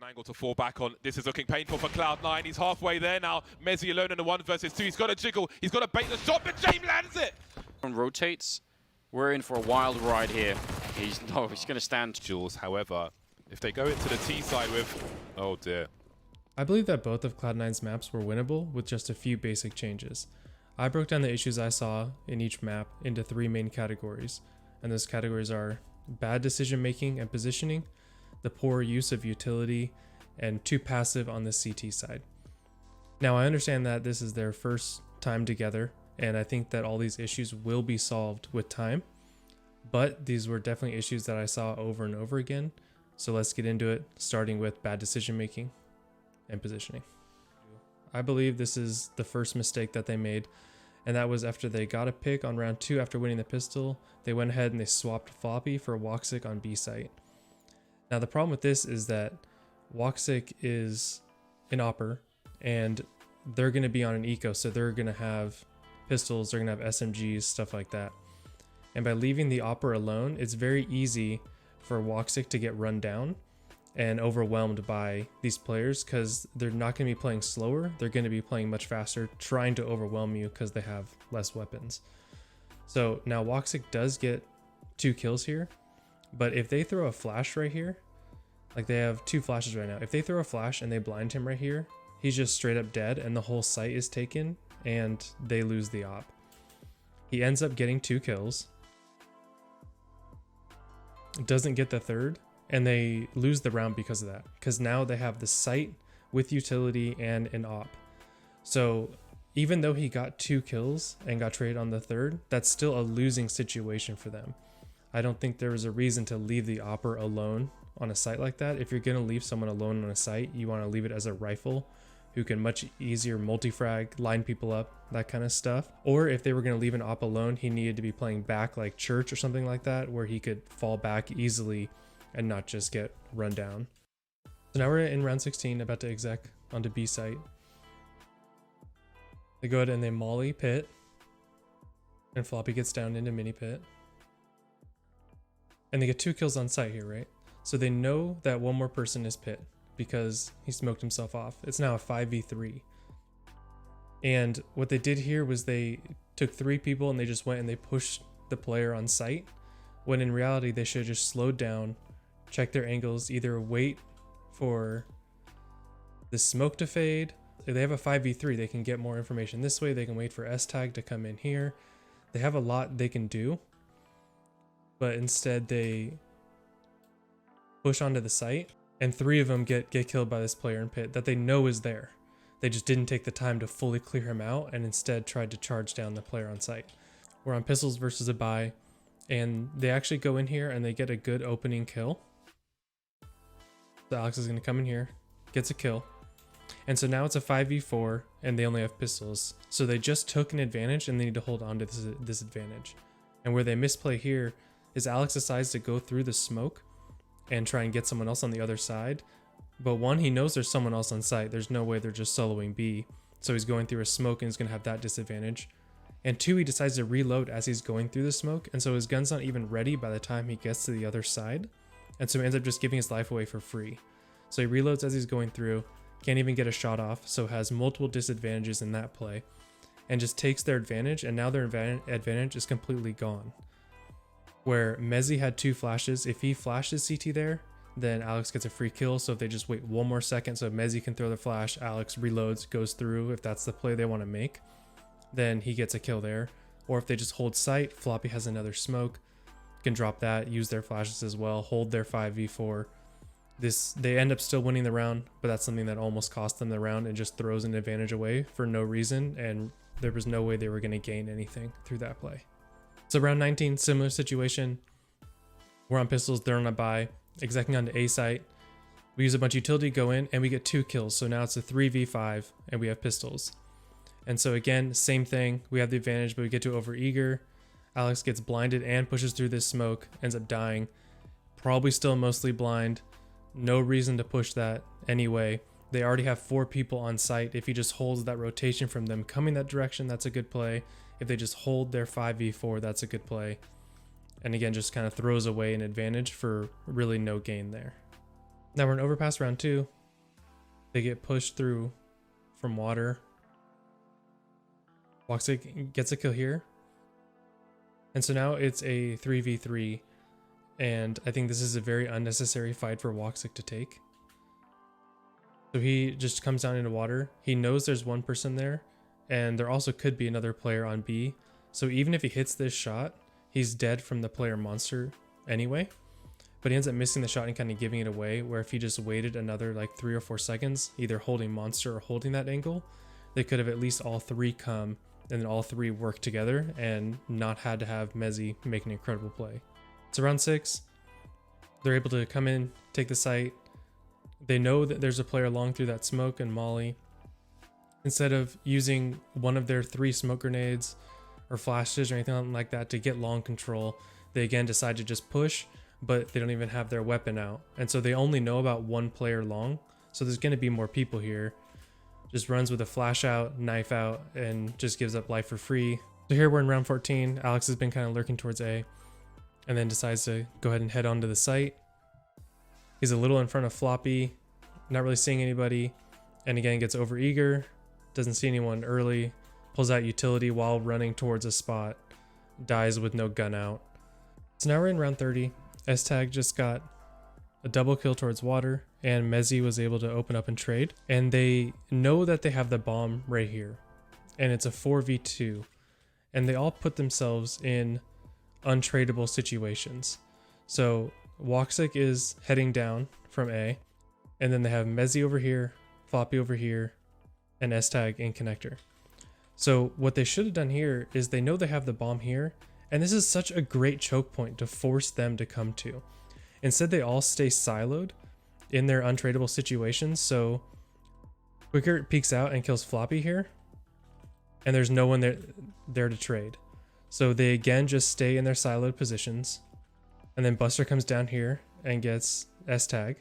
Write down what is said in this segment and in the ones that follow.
angle to fall back on. This is looking painful for Cloud9. He's halfway there now. Mezzi alone in the 1 versus 2. He's got to jiggle. He's got to bait the shot, but James lands it. Rotates. We're in for a wild ride here. He's going to stand. Jules, however, if they go into the T side with... Oh dear. I believe that both of Cloud9's maps were winnable with just a few basic changes. I broke down the issues I saw in each map into 3 main categories, and those categories are bad decision making and positioning, the poor use of utility, and too passive on the CT side. Now I understand that this is their first time together, and I think that all these issues will be solved with time, but these were definitely issues that I saw over and over again. So let's get into it, starting with bad decision making and positioning. I believe this is the first mistake that they made, and that was after they got a pick on round 2 after winning the pistol, they went ahead and they swapped Floppy for Woxic on B site. Now the problem with this is that Woxic is an opper, and they're going to be on an eco, so they're going to have pistols, they're going to have SMGs, stuff like that. And by leaving the opper alone, it's very easy for Woxic to get run down and overwhelmed by these players because they're not going to be playing slower, they're going to be playing much faster, trying to overwhelm you because they have less weapons. So now Woxic does get 2 kills here, but if they throw a flash right here, like they have 2 flashes right now, if they throw a flash and they blind him right here, he's just straight up dead and the whole site is taken and they lose the op. He ends up getting 2 kills, doesn't get the 3rd, and they lose the round because of that, because now they have the site with utility and an op. So even though he got 2 kills and got traded on the 3rd, that's still a losing situation for them. I don't think there was a reason to leave the opper alone on a site like that. If you're going to leave someone alone on a site, you want to leave it as a rifle who can much easier multi-frag, line people up, that kind of stuff. Or if they were going to leave an op alone, he needed to be playing back like Church or something like that, where he could fall back easily and not just get run down. So now we're in round 16, about to exec onto B site. They go ahead and they molly pit, and Floppy gets down into mini pit. And they get 2 kills on site here, right? So they know that one more person is pit because he smoked himself off. It's now a 5v3. And what they did here was they took 3 people and they just went and they pushed the player on site, when in reality they should have just slowed down, check their angles, either wait for the smoke to fade. If they have a 5v3, they can get more information this way. They can wait for S-Tag to come in here. They have a lot they can do, but instead they push onto the site, and 3 of them get killed by this player in pit that they know is there. They just didn't take the time to fully clear him out and instead tried to charge down the player on site. We're on pistols versus a buy, and they actually go in here and they get a good opening kill. So Alex is going to come in here, gets a kill. And so now it's a 5v4 and they only have pistols. So they just took an advantage and they need to hold on to this advantage. And where they misplay here is Alex decides to go through the smoke and try and get someone else on the other side. But 1, he knows there's someone else on site. There's no way they're just soloing B. So he's going through a smoke and he's going to have that disadvantage. And 2, he decides to reload as he's going through the smoke. And so his gun's not even ready by the time he gets to the other side. And so he ends up just giving his life away for free. So he reloads as he's going through, can't even get a shot off, so has multiple disadvantages in that play, and just takes their advantage, and now their advantage is completely gone. Where Mezzi had 2 flashes, if he flashes CT there, then Alex gets a free kill. So if they just wait 1 more second so Mezzi can throw the flash, Alex reloads, goes through, if that's the play they want to make, then he gets a kill there. Or if they just hold sight, Floppy has another smoke, can drop that, use their flashes as well, hold their 5v4. They end up still winning the round, but that's something that almost cost them the round and just throws an advantage away for no reason, and there was no way they were going to gain anything through that play. So round 19, similar situation. We're on pistols, they're on a buy, execing onto A site. We use a bunch of utility, go in, and we get 2 kills. So now it's a 3v5 and we have pistols. And so again, same thing, we have the advantage, but we get to overeager. Alex gets blinded and pushes through this smoke, ends up dying. Probably still mostly blind. No reason to push that anyway. They already have 4 people on site. If he just holds that rotation from them coming that direction, that's a good play. If they just hold their 5v4, that's a good play. And again, just kind of throws away an advantage for really no gain there. Now we're in overpass round 2. They get pushed through from water. Woxic gets a kill here. And so now it's a 3v3. And I think this is a very unnecessary fight for Woxic to take. So he just comes down into water. He knows there's one person there. And there also could be another player on B. So even if he hits this shot, he's dead from the player monster anyway. But he ends up missing the shot and kind of giving it away, where if he just waited another like 3 or 4 seconds, either holding monster or holding that angle, they could have at least all 3 come and then all 3 work together and not had to have Mezzy make an incredible play. So round 6, they're able to come in, take the site. They know that there's a player long through that smoke and molly. Instead of using one of their 3 smoke grenades or flashes or anything like that to get long control, they again decide to just push, but they don't even have their weapon out. And so they only know about 1 player long. So there's going to be more people here. Just runs with a flash out, knife out, and just gives up life for free. So here we're in round 14. Alex has been kind of lurking towards A and then decides to go ahead and head onto the site. He's a little in front of Floppy, not really seeing anybody. And again, gets over eager, doesn't see anyone early, pulls out utility while running towards a spot, dies with no gun out. So now we're in round 30. S-Tag just got a double kill towards water, and Mezzy was able to open up and trade. And they know that they have the bomb right here, and it's a 4v2. And they all put themselves in untradeable situations. So Woxic is heading down from A, and then they have Mezzy over here, Floppy over here, and S-Tag in connector. So what they should have done here is they know they have the bomb here, and this is such a great choke point to force them to come to. Instead, they all stay siloed in their untradeable situations. So Quicker peeks out and kills Floppy here, and there's no one there to trade. So they again just stay in their siloed positions, and then Buster comes down here and gets S-Tag.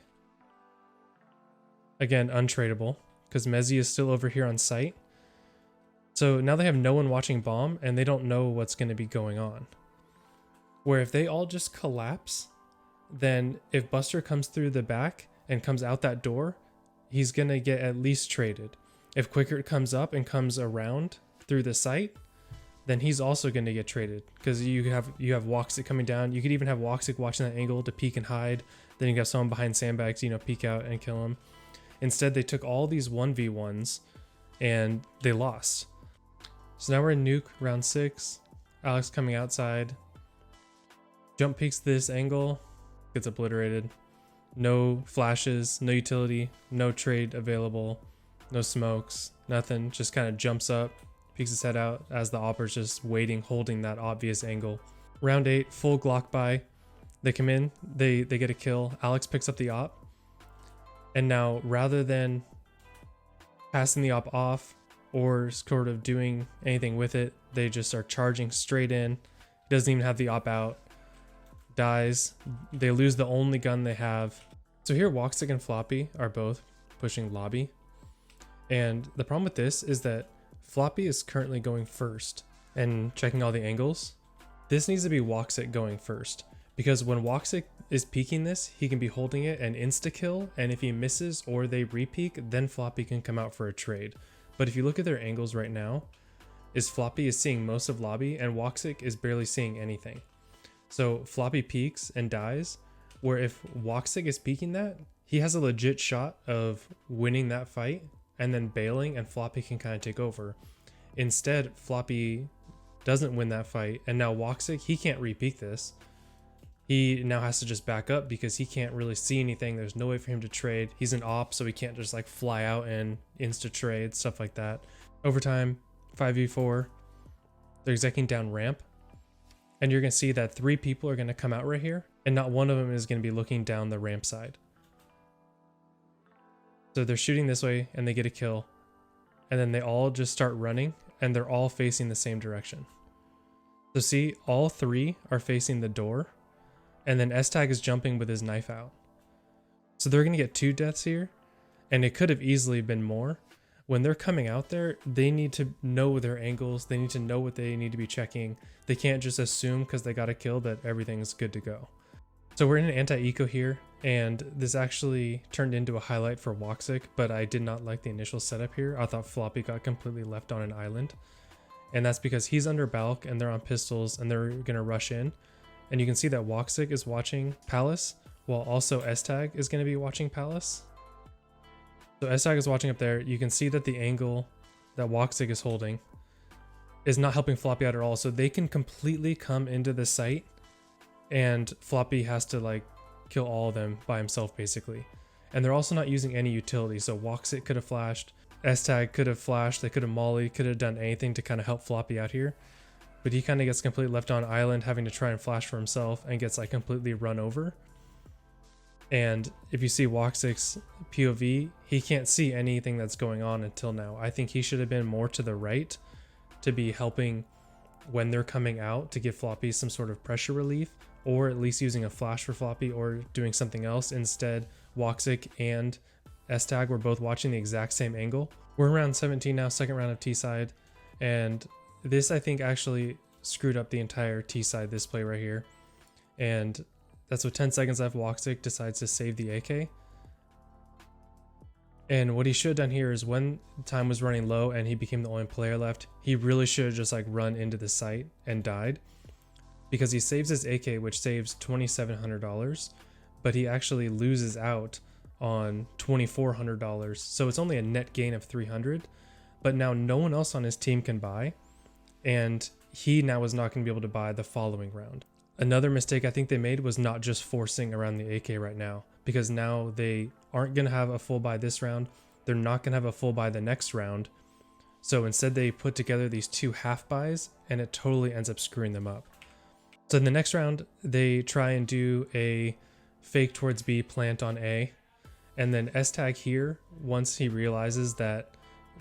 Again, untradeable, because Mezzy is still over here on site. So now they have no one watching bomb, and they don't know what's going to be going on. Where if they all just collapse, then if Buster comes through the back and comes out that door, he's going to get at least traded. If Quicker comes up and comes around through the site, then he's also going to get traded, because you have Woxic coming down. You could even have Woxic watching that angle to peek and hide. Then you got someone behind sandbags, peek out and kill him. Instead, they took all these 1v1s and they lost. So now we're in nuke round 6. Alex coming outside. Jump peeks this angle, gets obliterated. No flashes, no utility, no trade available, no smokes, nothing. Just kind of jumps up, peeks his head out as the opper's just waiting, holding that obvious angle. Round 8, full Glock buy. They come in, they get a kill. Alex picks up the op. And now rather than passing the op off or sort of doing anything with it, they just are charging straight in. He doesn't even have the op out. Dies. They lose the only gun they have. So here Woxic and Floppy are both pushing lobby. And the problem with this is that Floppy is currently going first and checking all the angles. This needs to be Woxic going first, because when Woxic is peeking this, he can be holding it and insta-kill, and if he misses or they re-peek, then Floppy can come out for a trade. But if you look at their angles right now, Floppy is seeing most of lobby and Woxic is barely seeing anything. So Floppy peeks and dies, where if Woxic is peeking that, he has a legit shot of winning that fight and then bailing, and Floppy can kind of take over. Instead, Floppy doesn't win that fight, and now Woxic, he can't re-peek this. He now has to just back up because he can't really see anything. There's no way for him to trade. He's an op, so he can't just like fly out and insta trade, stuff like that. Overtime, 5v4. They're executing down ramp. And you're going to see that 3 people are going to come out right here, and not one of them is going to be looking down the ramp side. So they're shooting this way and they get a kill. And then they all just start running, and they're all facing the same direction. So see, all 3 are facing the door. And then S-Tag is jumping with his knife out. So they're going to get 2 deaths here. And it could have easily been more. When they're coming out there, they need to know their angles. They need to know what they need to be checking. They can't just assume because they got a kill that everything's good to go. So we're in an anti-eco here, and this actually turned into a highlight for Woxic, but I did not like the initial setup here. I thought Floppy got completely left on an island, and that's because he's under Balk and they're on pistols and they're gonna rush in. And you can see that Woxic is watching Palace, while also S-Tag is gonna be watching Palace. So S-Tag is watching up there. You can see that the angle that Woxic is holding is not helping Floppy out at all. So they can completely come into the site and Floppy has to like kill all of them by himself basically. And they're also not using any utility. So Woxic could have flashed, S-Tag could have flashed, they could have molly, could have done anything to kind of help Floppy out here. But he kind of gets completely left on island having to try and flash for himself and gets like completely run over. And if you see Woxic's POV, he can't see anything that's going on until now. I think he should have been more to the right to be helping when they're coming out to give Floppy some sort of pressure relief, or at least using a flash for Floppy or doing something else. Instead, Woxic and S-Tag were both watching the exact same angle. We're in round 17 now, second round of T-side, and this I think actually screwed up the entire T-side this play right here. And that's with 10 seconds left, Woxic decides to save the AK. And what he should have done here is when time was running low and he became the only player left, he really should have just like run into the site and died. Because he saves his AK, which saves $2,700, but he actually loses out on $2,400. So it's only a net gain of $300, but now no one else on his team can buy. And he now is not going to be able to buy the following round. Another mistake I think they made was not just forcing around the AK right now, because now they aren't going to have a full buy this round. They're not going to have a full buy the next round. So instead they put together these two half buys and it totally ends up screwing them up. So in the next round, they try and do a fake towards B, plant on A. And then S-Tag here, once he realizes that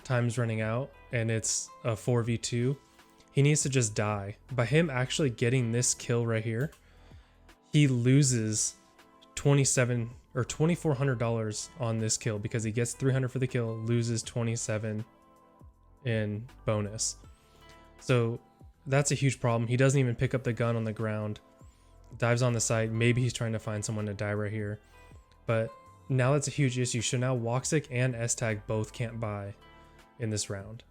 time's running out and it's a 4v2, he needs to just die. By him actually getting this kill right here, he loses $2,400 on this kill because he gets $300 for the kill, loses $27 in bonus. So that's a huge problem. He doesn't even pick up the gun on the ground, dives on the site. Maybe he's trying to find someone to die right here. But now that's a huge issue. So now Woxic and S-Tag both can't buy in this round.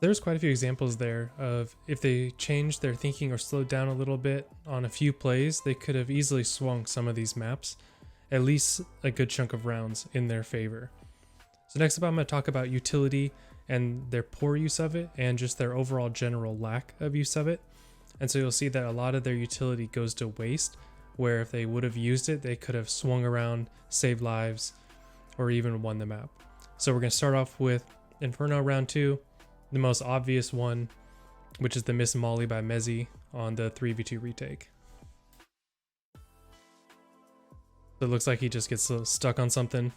There's quite a few examples there of if they changed their thinking or slowed down a little bit on a few plays, they could have easily swung some of these maps, at least a good chunk of rounds in their favor. So next up, I'm going to talk about utility and their poor use of it and just their overall general lack of use of it. And so you'll see that a lot of their utility goes to waste, where if they would have used it, they could have swung around, saved lives, or even won the map. So we're going to start off with Inferno round 2. The most obvious one, which is the miss molly by Mezzy on the 3v2 retake. So it looks like he just gets stuck on something.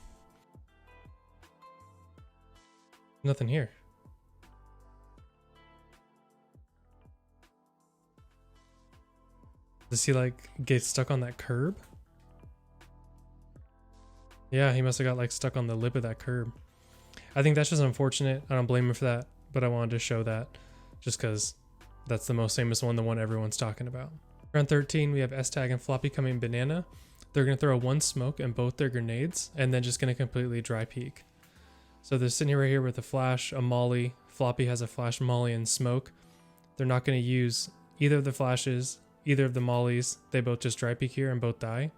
Nothing here. Does he like get stuck on that curb? Yeah, he must have got like stuck on the lip of that curb. I think that's just unfortunate. I don't blame him for that, but I wanted to show that just because that's the most famous one, the one everyone's talking about. Round 13, we have S-Tag and Floppy coming banana. They're going to throw one smoke and both their grenades, and then just going to completely dry peek. So they're sitting right here with a flash, a molly. Floppy has a flash, molly, and smoke. They're not going to use either of the flashes, either of the mollies. They both just dry peek here and both die.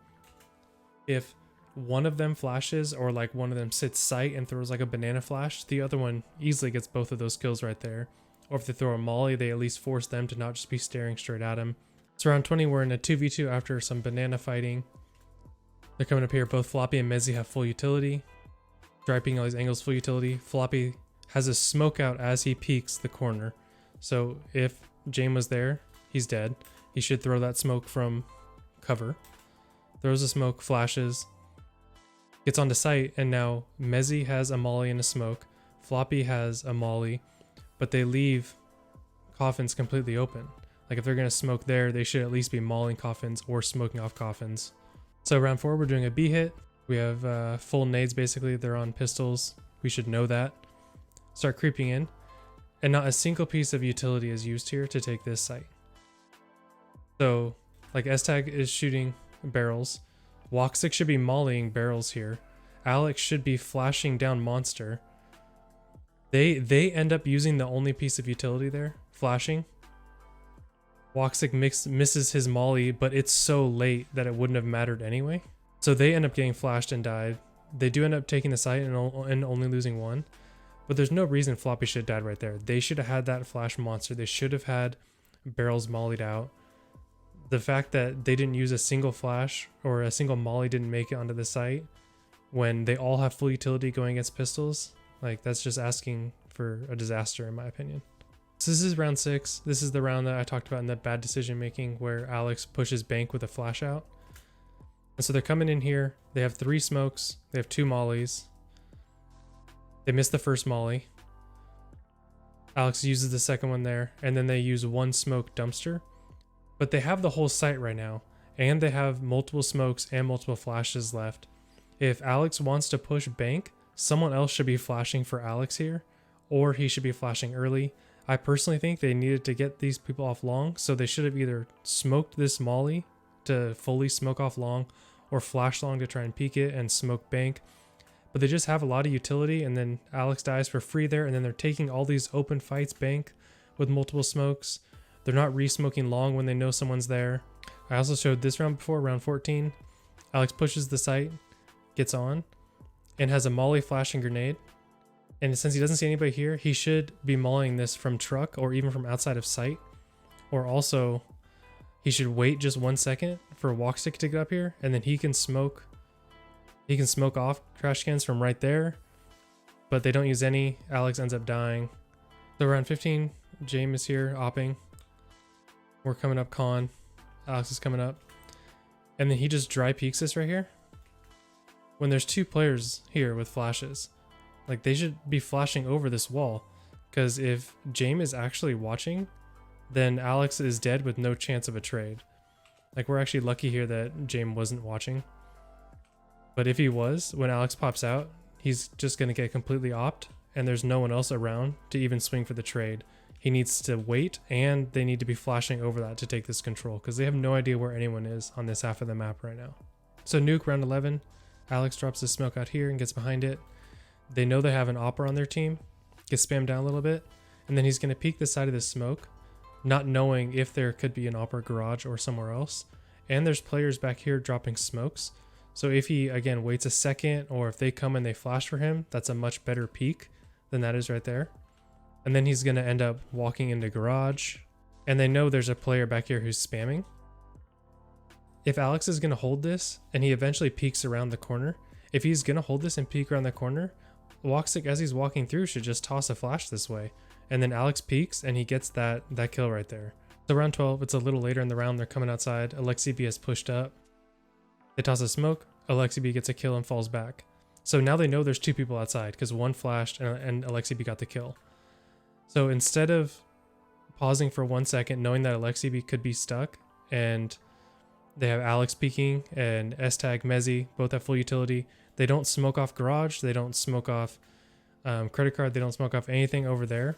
If one of them flashes or like one of them sits sight and throws like a banana flash, the other one easily gets both of those kills right there. Or if they throw a molly, they at least force them to not just be staring straight at him. So round 20, we're in a 2v2 after some banana fighting. They're coming up here. Both Floppy and Mezzy have full utility. Dry peeking all these angles, full utility. Floppy has a smoke out as he peeks the corner. So if Jame was there, he's dead. He should throw that smoke from cover. Throws the smoke, flashes, gets onto site, and now Mezzy has a molly and a smoke. Floppy has a molly, but they leave coffins completely open. Like if they're going to smoke there, they should at least be mauling coffins or smoking off coffins. So round 4, we're doing a B hit. We have full nades basically. They're on pistols. We should know that. Start creeping in, and not a single piece of utility is used here to take this site. So like S-Tag is shooting barrels. Woxic should be mollying barrels here. Alex should be flashing down monster. They end up using the only piece of utility there, flashing. Woxic misses his molly, but it's so late that it wouldn't have mattered anyway. So they end up getting flashed and died. They do end up taking the site and only losing one. But there's no reason Floppy should have died right there. They should have had that flash monster. They should have had barrels mollied out. The fact that they didn't use a single flash or a single molly didn't make it onto the site when they all have full utility going against pistols, like that's just asking for a disaster in my opinion. So this is round 6. This is the round that I talked about in that bad decision making where Alex pushes bank with a flash out. And so they're coming in here. They have 3 smokes. They have 2 mollies. They miss the first molly. Alex uses the second one there, and then they use 1 smoke dumpster. But they have the whole site right now, and they have multiple smokes and multiple flashes left. If Alex wants to push bank, someone else should be flashing for Alex here, or he should be flashing early. I personally think they needed to get these people off long, so they should have either smoked this molly to fully smoke off long, or flash long to try and peek it and smoke bank. But they just have a lot of utility, and then Alex dies for free there, and then they're taking all these open fights bank with multiple smokes. They're not re-smoking long when they know someone's there. I also showed this round before, round 14. Alex pushes the site, gets on, and has a molly flashing grenade. And since he doesn't see anybody here, he should be mollying this from truck or even from outside of sight. Or also, he should wait just 1 second for Woxic to get up here, and then he can smoke. He can smoke off trash cans from right there, but they don't use any. Alex ends up dying. So round 15, James is here, opping. We're coming up con. Alex is coming up. And then he just dry peeks this right here. When there's 2 players here with flashes, like they should be flashing over this wall. Because if James is actually watching, then Alex is dead with no chance of a trade. Like we're actually lucky here that James wasn't watching. But if he was, when Alex pops out, he's just going to get completely opt, and there's no one else around to even swing for the trade. He needs to wait, and they need to be flashing over that to take this control, because they have no idea where anyone is on this half of the map right now. So nuke round 11, Alex drops his smoke out here and gets behind it. They know they have an opera on their team, gets spammed down a little bit, and then he's going to peek the side of the smoke, not knowing if there could be an opera garage or somewhere else. And there's players back here dropping smokes. So if he, again, waits a second, or if they come and they flash for him, that's a much better peek than that is right there. And then he's going to end up walking into garage, and they know there's a player back here who's spamming. If Alex is going to hold this, and he eventually peeks around the corner, if he's going to hold this and peek around the corner, Woxic, as he's walking through, should just toss a flash this way. And then Alex peeks, and he gets that kill right there. So round 12, it's a little later in the round, they're coming outside. Alexi B has pushed up. They toss a smoke, Alexi B gets a kill and falls back. So now they know there's 2 people outside, because 1 flashed and Alexi B got the kill. So instead of pausing for 1 second, knowing that Alexi B could be stuck, and they have Alex peeking and S-Tag, Mezzy, both have full utility, they don't smoke off garage, they don't smoke off credit card, they don't smoke off anything over there.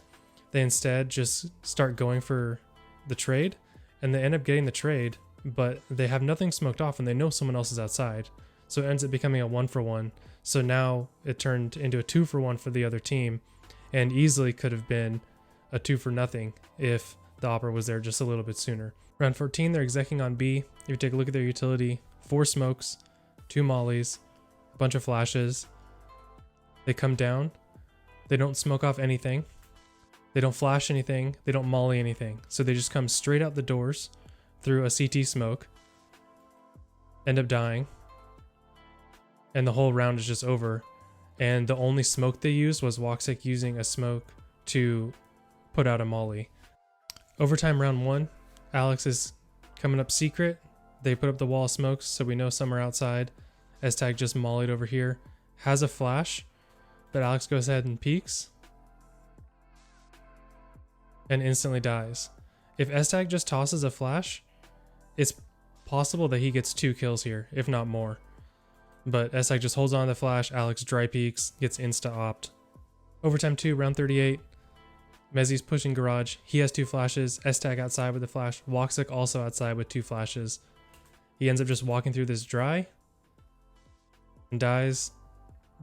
They instead just start going for the trade, and they end up getting the trade, but they have nothing smoked off and they know someone else is outside. So it ends up becoming a 1-for-1. So now it turned into a 2-for-1 for the other team, and easily could have been a 2-for-0 if the opera was there just a little bit sooner. Round 14, they're execing on B. If you take a look at their utility, 4 smokes, 2 mollies, a bunch of flashes. They come down. They don't smoke off anything. They don't flash anything. They don't molly anything. So they just come straight out the doors through a CT smoke, end up dying, and the whole round is just over. And the only smoke they used was Woxic using a smoke to put out a molly. Overtime round 1, Alex is coming up secret. They put up the wall of smokes, so we know some are outside. S-Tag just mollied over here. Has a flash, but Alex goes ahead and peeks and instantly dies. If S-Tag just tosses a flash, it's possible that he gets 2 kills here, if not more. But S-Tag just holds on to the flash, Alex dry peeks, gets insta-opt. Overtime 2, round 38. Mezzy's pushing garage. He has 2 flashes. S-Tag outside with a flash. Woxic also outside with 2 flashes. He ends up just walking through this dry and dies.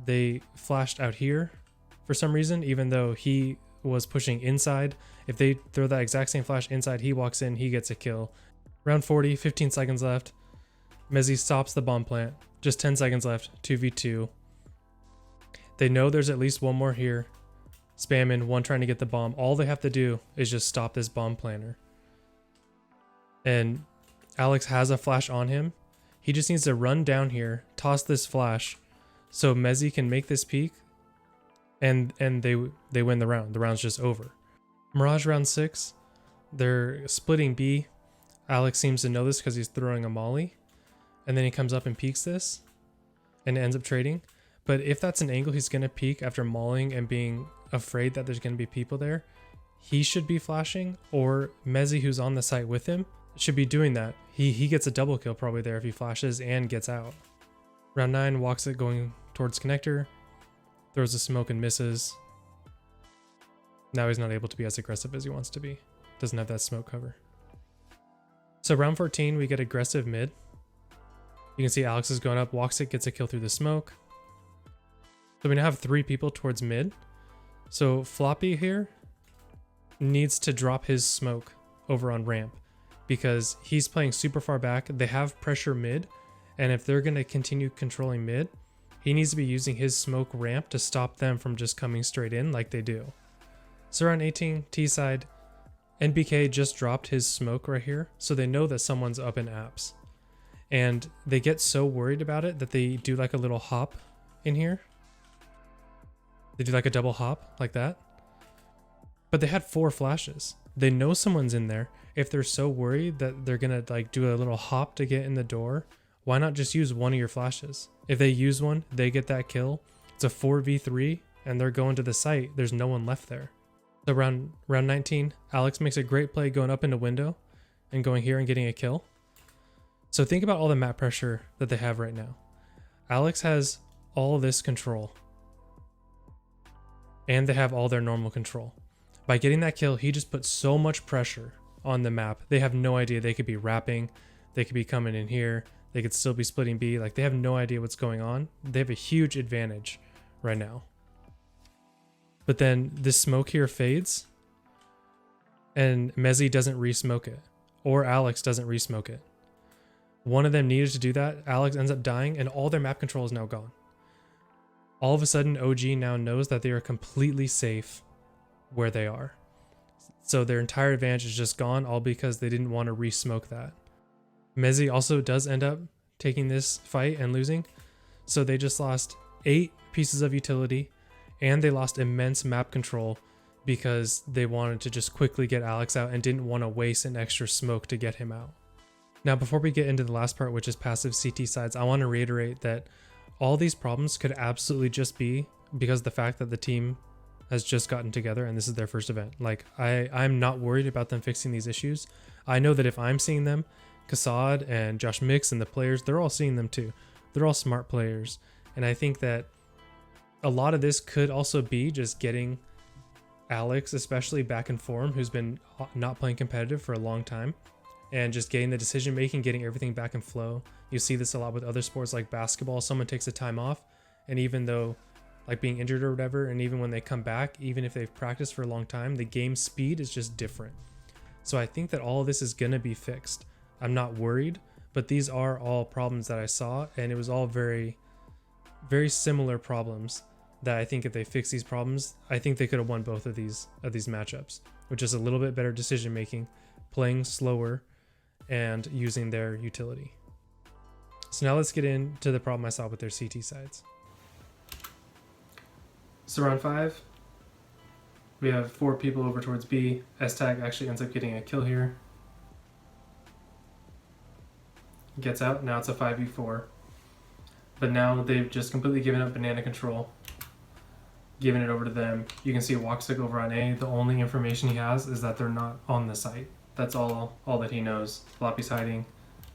They flashed out here for some reason, even though he was pushing inside. If they throw that exact same flash inside, he walks in, he gets a kill. Round 40, 15 seconds left. Mezzy stops the bomb plant. Just 10 seconds left, 2v2. They know there's at least one more here. Spamming, one trying to get the bomb. All they have to do is just stop this bomb planter. And Alex has a flash on him. He just needs to run down here, toss this flash, so Mezzy can make this peek, and they win the round. The round's just over. Mirage round 6. They're splitting B. Alex seems to know this because he's throwing a molly, and then he comes up and peeks this, and ends up trading. But if that's an angle he's gonna peek after mauling and being afraid that there's gonna be people there, he should be flashing, or Mezzy, who's on the site with him, should be doing that. He gets a double kill probably there if he flashes and gets out. Round 9, walks it going towards connector, throws a smoke and misses. Now he's not able to be as aggressive as he wants to be. Doesn't have that smoke cover. So round 14, we get aggressive mid. You can see Alex is going up, walks it, gets a kill through the smoke. So we now have 3 people towards mid. So Floppy here needs to drop his smoke over on ramp because he's playing super far back. They have pressure mid, and if they're going to continue controlling mid, he needs to be using his smoke ramp to stop them from just coming straight in like they do. So around 18, T side, NBK just dropped his smoke right here, so they know that someone's up in apps. And they get so worried about it that they do like a little hop in here. They do like a double hop like that. But they had 4 flashes. They know someone's in there. If they're so worried that they're gonna like do a little hop to get in the door, why not just use one of your flashes? If they use one, they get that kill. It's a 4v3 and they're going to the site. There's no one left there. So round 19, Alex makes a great play going up into window and going here and getting a kill. So think about all the map pressure that they have right now. Alex has all this control. And they have all their normal control. By getting that kill, he just put so much pressure on the map. They have no idea. They could be wrapping. They could be coming in here. They could still be splitting B. Like, they have no idea what's going on. They have a huge advantage right now. But then this smoke here fades. And Mezzy doesn't re-smoke it. Or Alex doesn't re-smoke it. One of them needed to do that. Alex ends up dying, and all their map control is now gone. All of a sudden, OG now knows that they are completely safe where they are. So their entire advantage is just gone, all because they didn't want to re-smoke that. Mezzy also does end up taking this fight and losing. So they just lost 8 pieces of utility, and they lost immense map control because they wanted to just quickly get Alex out and didn't want to waste an extra smoke to get him out. Now, before we get into the last part, which is passive CT sides, I want to reiterate that all these problems could absolutely just be because of the fact that the team has just gotten together and this is their first event. Like, I'm not worried about them fixing these issues. I know that if I'm seeing them, Kassad and Josh Mix and the players, they're all seeing them too. They're all smart players. And I think that a lot of this could also be just getting Alex, especially back in form, who's been not playing competitive for a long time, and just getting the decision making, getting everything back in flow. You see this a lot with other sports like basketball. Someone takes a time off, and even though like being injured or whatever, and even when they come back, even if they've practiced for a long time, the game speed is just different. So I think that all of this is going to be fixed. I'm not worried, but these are all problems that I saw, and it was all very, very similar problems that I think if they fix these problems, I think they could have won both of these matchups, which is a little bit better decision making, playing slower, and using their utility. So now let's get into the problem I saw with their CT sides. So round 5, we have 4 people over towards B. S-Tag actually ends up getting a kill here. Gets out, now it's a 5v4. But now they've just completely given up banana control, giving it over to them. You can see Woxic over on A. The only information he has is that they're not on the site. That's all that he knows. Floppy's hiding,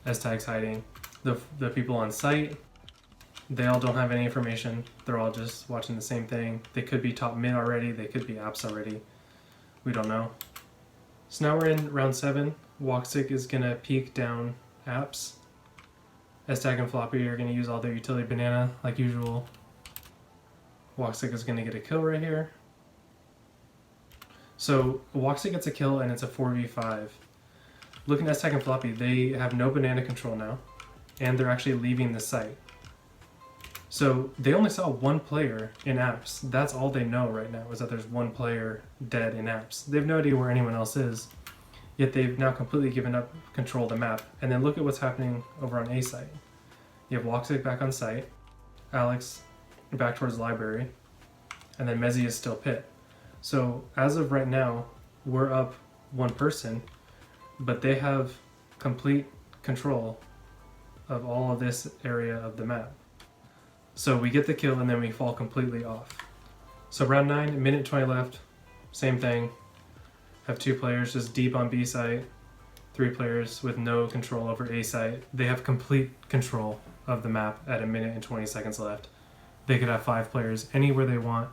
S-Tag's hiding. The people on site, they all don't have any information. They're all just watching the same thing. They could be top mid already. They could be apps already. We don't know. So now we're in round 7. Woxic is gonna peek down apps. S-Tag and Floppy are going to use all their utility banana like usual. Woxic is going to get a kill right here. So Woxic gets a kill and it's a 4v5. Looking at S-Tag and Floppy, they have no banana control now, and they're actually leaving the site. So they only saw one player in apps. That's all they know right now, is that there's one player dead in apps. They have no idea where anyone else is, yet they've now completely given up control of the map. And then look at what's happening over on A site. You have Woxic back on site, Alex back towards library, and then Mezzy is still pit. So as of right now, we're up one person, but they have complete control of all of this area of the map. So we get the kill and then we fall completely off. So round 9, minute 20 left, same thing. Have 2 players just deep on B site, 3 players with no control over A site. They have complete control of the map at a minute and 20 seconds left. They could have 5 players anywhere they want.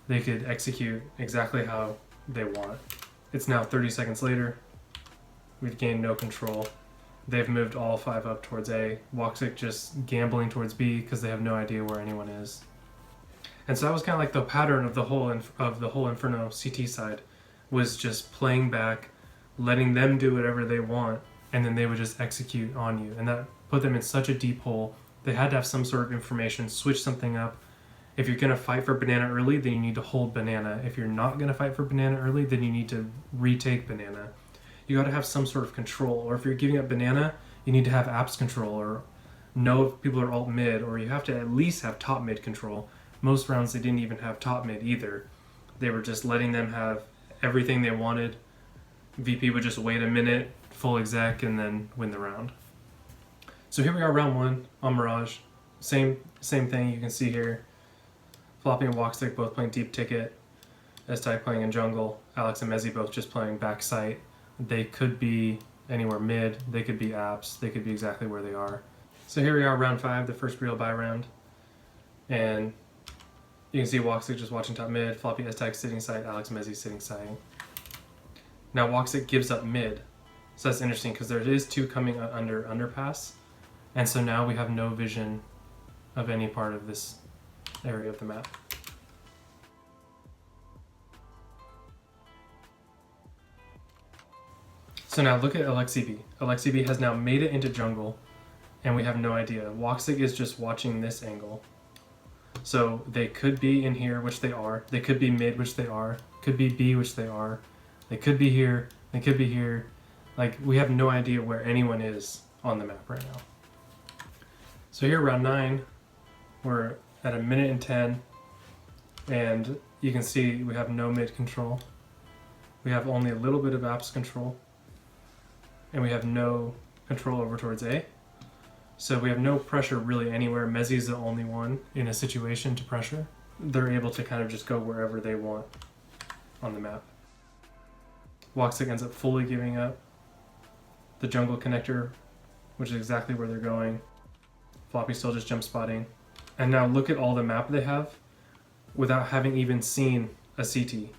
They could execute exactly how they want. It's now 30 seconds later. We've gained no control. They've moved all 5 up towards A. Woxic just gambling towards B because they have no idea where anyone is. And so that was kind of like the pattern of the whole Inferno CT side, was just playing back, letting them do whatever they want, and then they would just execute on you. And that put them in such a deep hole. They had to have some sort of information, switch something up. If you're going to fight for banana early, then you need to hold banana. If you're not going to fight for banana early, then you need to retake banana. You got to have some sort of control. Or if you're giving up banana, you need to have apps control, or know if people are alt mid, or you have to at least have top mid control. Most rounds they didn't even have top mid either. They were just letting them have everything they wanted. VP would just wait a minute, full exec, and then win the round. So here we are, round 1 on Mirage. Same thing you can see here. Floppy and Woxic both playing deep ticket. S-Tag playing in jungle. Alex and Mezzy both just playing back site. They could be anywhere mid. They could be apps. They could be exactly where they are. So here we are, round 5, the first real buy round. And you can see Woxic just watching top mid. Floppy S-Tag sitting site. Alex Mezzy sitting site. Now Woxic gives up mid. So that's interesting because there is 2 coming under underpass. And so now we have no vision of any part of this area of the map. So now look at LXCB. LXCB has now made it into jungle, and we have no idea. Woxic is just watching this angle. So they could be in here, which they are. They could be mid, which they are. Could be B, which they are. They could be here. They could be here. Like, we have no idea where anyone is on the map right now. So here, round 9, we're at a minute and 10, and you can see we have no mid control. We have only a little bit of apps control, and we have no control over towards A. So we have no pressure really anywhere. Mezzy's the only one in a situation to pressure. They're able to kind of just go wherever they want on the map. Woxic ends up fully giving up the jungle connector, which is exactly where they're going. Floppy still just jump spotting. And now look at all the map they have without having even seen a CT.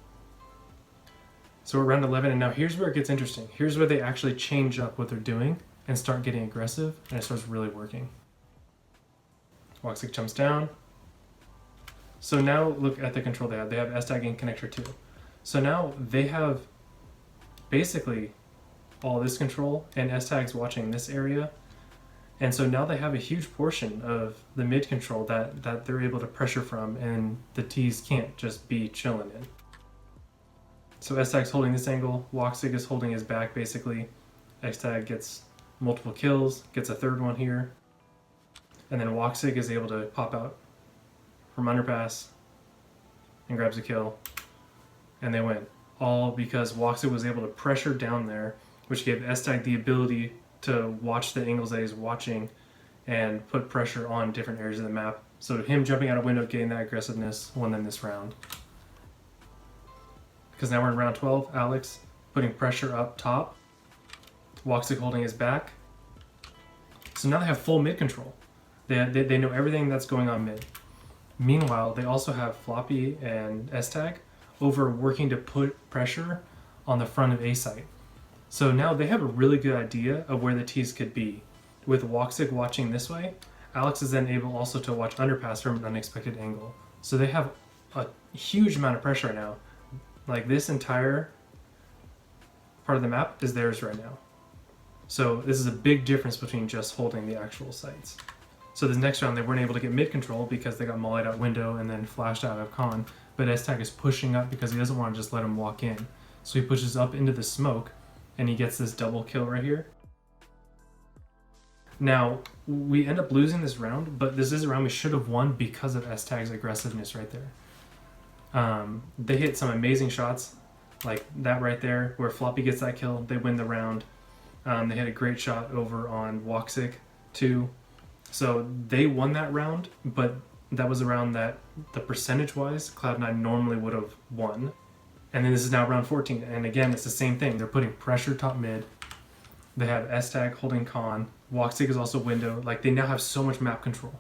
So we're around 11, and now here's where it gets interesting. Here's where they actually change up what they're doing and start getting aggressive, and it starts really working. Woxic jumps down. So now look at the control they have. They have S-Tag and connector 2. So now they have basically all this control, and S-Tag's watching this area. And so now they have a huge portion of the mid control that they're able to pressure from, and the T's can't just be chilling in. So S-Tag's holding this angle, Woxic is holding his back basically. X-Tag gets multiple kills, gets a third one here. And then Woxic is able to pop out from underpass and grabs a kill. And they win. All because Woxic was able to pressure down there, which gave S-Tag the ability to watch the angles that he's watching and put pressure on different areas of the map. So him jumping out a window, getting that aggressiveness, won them this round. Because now we're in round 12, Alex putting pressure up top, Woxic holding his back. So now they have full mid control. They know everything that's going on mid. Meanwhile, they also have Floppy and S-Tag over working to put pressure on the front of A site. So now they have a really good idea of where the T's could be. with Woxic watching this way, Alex is then able also to watch underpass from an unexpected angle. So they have a huge amount of pressure right now. Like this entire part of the map is theirs right now. So this is a big difference between just holding the actual sites. So this next round they weren't able to get mid control because they got mollied out window and then flashed out of con. But S-Tag is pushing up because he doesn't want to just let him walk in. So he pushes up into the smoke and he gets this double kill right here. Now, we end up losing this round, but this is a round we should have won because of S-Tag's aggressiveness right there. They hit some amazing shots, like that right there, where Floppy gets that kill, they win the round. They had a great shot over on Woxic too. So they won that round, but that was a round that, the percentage-wise, Cloud9 normally would have won. And then this is now round 14, and again, it's the same thing. They're putting pressure top mid. They have S-Tag holding con. Woxic is also window. Like, they now have so much map control.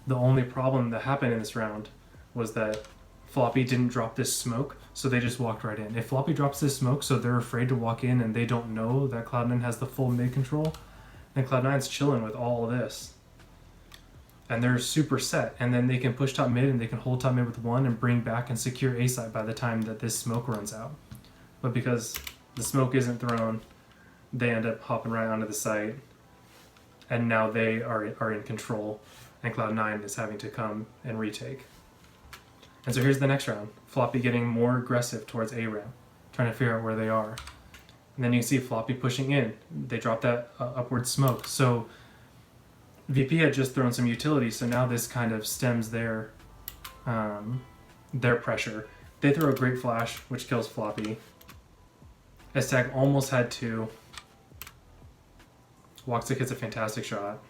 The only problem that happened in this round was that Floppy didn't drop this smoke, so they just walked right in. If Floppy drops this smoke, so they're afraid to walk in and they don't know that Cloud9 has the full mid control, then Cloud9's chilling with all of this. And they're super set, and then they can push top mid and they can hold top mid with one and bring back and secure A site by the time that this smoke runs out. But because the smoke isn't thrown, they end up hopping right onto the site, and now they are in control, and Cloud9 is having to come and retake. And so here's the next round. Floppy getting more aggressive towards A ramp, trying to figure out where they are. And then you can see Floppy pushing in. They drop that upward smoke. So VP had just thrown some utility, so now this kind of stems their pressure. They throw a great flash, which kills Floppy. S-Tag almost had two. Woxic hits a fantastic shot.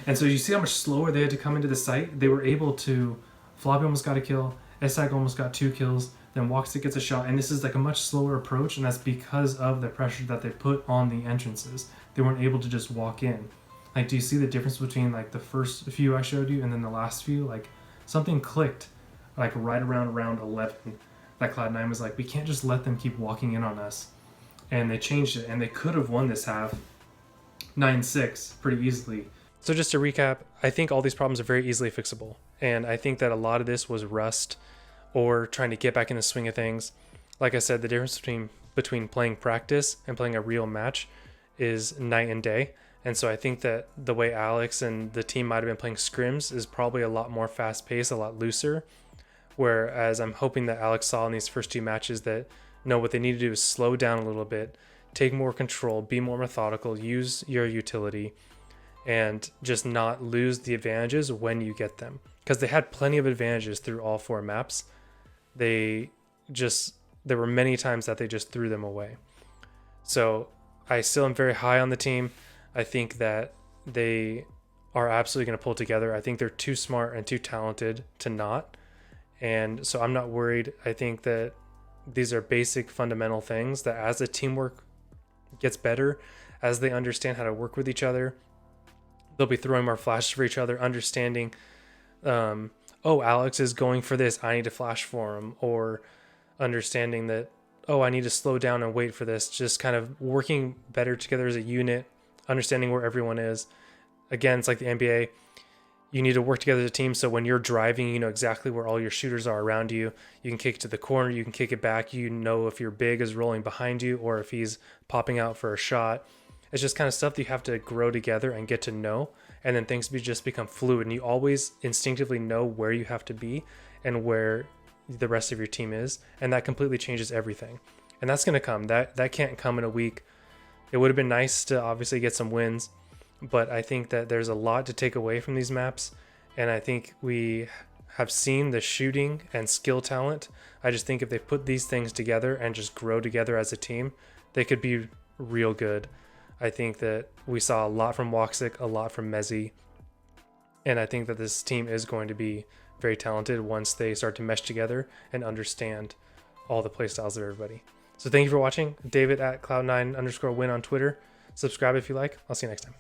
And so you see how much slower they had to come into the site? They were able to... Floppy almost got a kill. S-Tag almost got 2 kills. Then Woxic gets a shot. And this is like a much slower approach, and that's because of the pressure that they put on the entrances. They weren't able to just walk in. Like, do you see the difference between like the first few I showed you and then the last few? Like, something clicked like right around round 11. That Cloud9 was like, we can't just let them keep walking in on us. And they changed it, and they could have won this half 9-6 pretty easily. So just to recap, I think all these problems are very easily fixable. And I think that a lot of this was rust or trying to get back in the swing of things. Like I said, the difference between playing practice and playing a real match is night and day. And so I think that the way Alex and the team might have been playing scrims is probably a lot more fast-paced, a lot looser. Whereas I'm hoping that Alex saw in these first 2 matches that, no, what they need to do is slow down a little bit, take more control, be more methodical, use your utility, and just not lose the advantages when you get them. Because they had plenty of advantages through all 4 maps. There were many times that they just threw them away. So I still am very high on the team. I think that they are absolutely going to pull together. I think they're too smart and too talented to not. And so I'm not worried. I think that these are basic fundamental things that as the teamwork gets better, as they understand how to work with each other, they'll be throwing more flashes for each other, understanding, oh, Alex is going for this, I need to flash for him, or understanding that, oh, I need to slow down and wait for this, just kind of working better together as a unit, understanding where everyone is. Again, it's like the NBA. You need to work together as a team, so when you're driving, you know exactly where all your shooters are around you. You can kick it to the corner, you can kick it back, you know if your big is rolling behind you or if he's popping out for a shot. It's just kind of stuff that you have to grow together and get to know, and then things just become fluid, and you always instinctively know where you have to be and where the rest of your team is, and that completely changes everything. And that's going to come. That can't come in a week. It would have been nice to obviously get some wins, but I think that there's a lot to take away from these maps, and I think we have seen the shooting and skill talent. I just think if they put these things together and just grow together as a team, they could be real good. I think that we saw a lot from Woxic, a lot from Mezzy, and I think that this team is going to be very talented once they start to mesh together and understand all the playstyles of everybody. So thank you for watching. David at Cloud9_win on Twitter. Subscribe if you like. I'll see you next time.